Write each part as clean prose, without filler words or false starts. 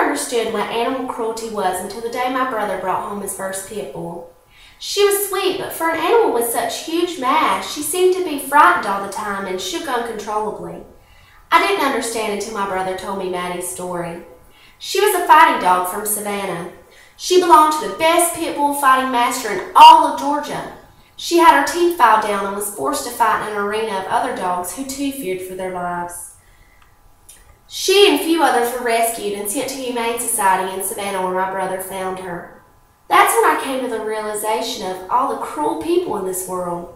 understood what animal cruelty was until the day my brother brought home his first pit bull. She was sweet, but for an animal with such huge mass, she seemed to be frightened all the time and shook uncontrollably. I didn't understand until my brother told me Maddie's story. She was a fighting dog from Savannah. She belonged to the best pit bull fighting master in all of Georgia. She had her teeth filed down and was forced to fight in an arena of other dogs who too feared for their lives. She and a few others were rescued and sent to Humane Society in Savannah where my brother found her. That's when I came to the realization of all the cruel people in this world.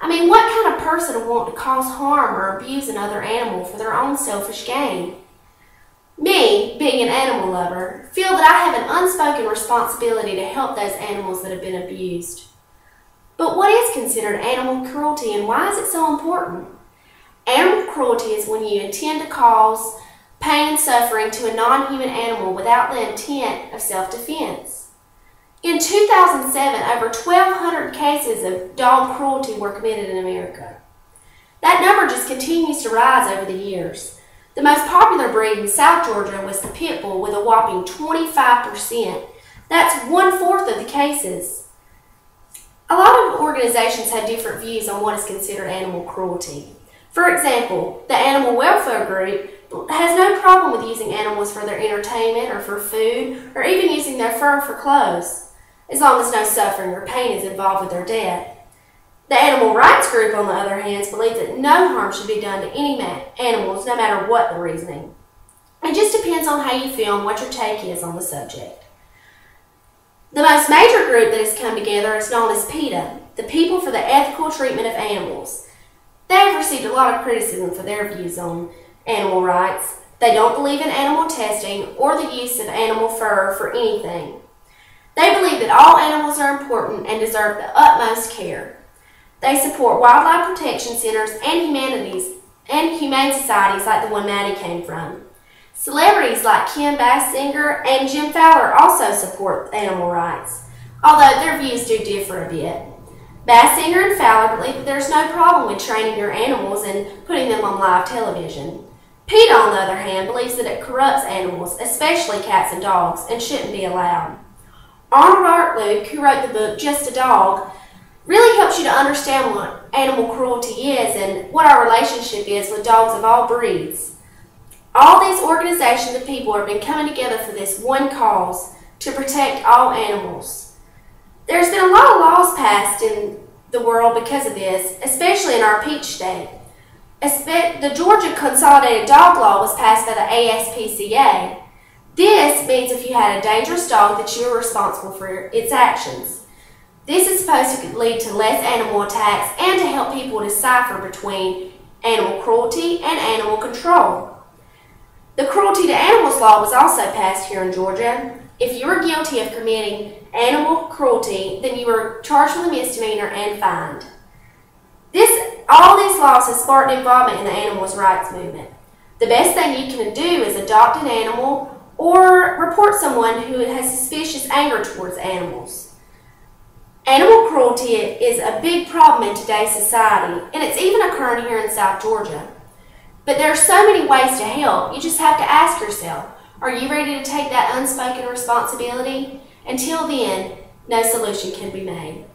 I mean, what kind of person would want to cause harm or abuse another animal for their own selfish gain? Me, being an animal lover, feel that I have an unspoken responsibility to help those animals that have been abused. But what is considered animal cruelty and why is it so important? Animal cruelty is when you intend to cause pain and suffering to a non-human animal without the intent of self-defense. In 2007, over 1,200 cases of dog cruelty were committed in America. That number just continues to rise over the years. The most popular breed in South Georgia was the pit bull with a whopping 25%. That's 1/4 of the cases. A lot of organizations have different views on what is considered animal cruelty. For example, the Animal Welfare Group has no problem with using animals for their entertainment or for food or even using their fur for clothes, as long as no suffering or pain is involved with their death. The Animal Rights Group, on the other hand, believes that no harm should be done to any animals, no matter what the reasoning. It just depends on how you feel and what your take is on the subject. The most major group that has come together is known as PETA, the People for the Ethical Treatment of Animals. They have received a lot of criticism for their views on animal rights. They don't believe in animal testing or the use of animal fur for anything. They believe that all animals are important and deserve the utmost care. They support wildlife protection centers and humane societies like the one Maddie came from. Celebrities like Kim Basinger and Jim Fowler also support animal rights, although their views do differ a bit. Basinger and Fowler believe that there's no problem with training your animals and putting them on live television. PETA, on the other hand, believes that it corrupts animals, especially cats and dogs, and shouldn't be allowed. Arnold Artluke, who wrote the book Just a Dog, really helps you to understand what animal cruelty is and what our relationship is with dogs of all breeds. All these organizations of people have been coming together for this one cause, to protect all animals. There's been a lot of laws passed in the world because of this, especially in our peach state. The Georgia Consolidated Dog Law was passed by the ASPCA. This means if you had a dangerous dog that you are responsible for its actions. This is supposed to lead to less animal attacks and to help people decipher between animal cruelty and animal control. The Cruelty to Animals Law was also passed here in Georgia. If you were guilty of committing animal cruelty, then you were charged with a misdemeanor and fined. All these laws have sparked involvement in the animal rights movement. The best thing you can do is adopt an animal or report someone who has suspicious anger towards animals. Animal cruelty is a big problem in today's society, and it's even occurring here in South Georgia. But there are so many ways to help. You just have to ask yourself, are you ready to take that unspoken responsibility? Until then, no solution can be made.